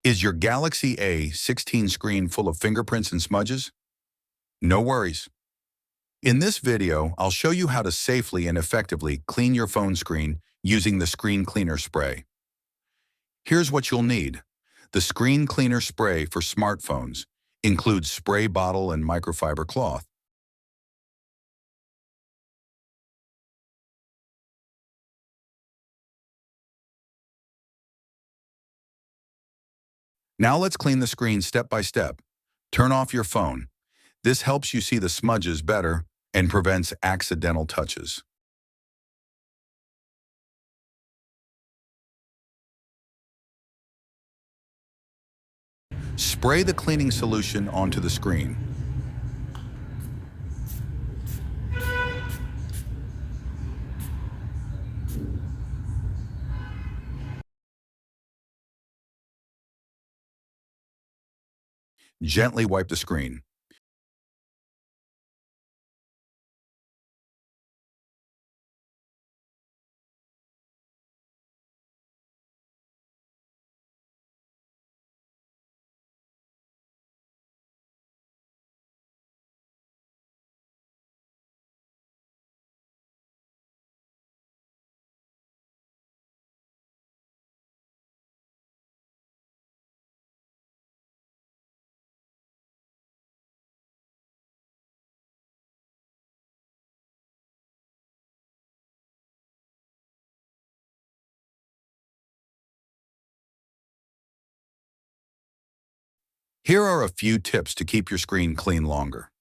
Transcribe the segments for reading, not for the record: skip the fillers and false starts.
Is your Galaxy A16 screen full of fingerprints and smudges? No worries. In this video, I'll show you how to safely and effectively clean your phone screen using the screen cleaner spray. Here's what you'll need. The screen cleaner spray for smartphones includes spray bottle and microfiber cloth. Now let's clean the screen step by step. Turn off your phone. This helps you see the smudges better and prevents accidental touches. Spray the cleaning solution onto the screen. Gently wipe the screen. Here are a few tips to keep your screen clean longer.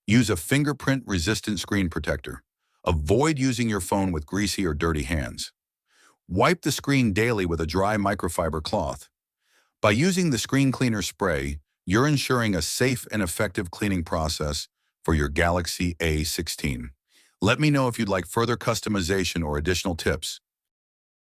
Use a fingerprint-resistant screen protector. Avoid using your phone with greasy or dirty hands. Wipe the screen daily with a dry microfiber cloth. By using the screen cleaner spray, you're ensuring a safe and effective cleaning process for your Galaxy A16. Let me know if you'd like further customization or additional tips.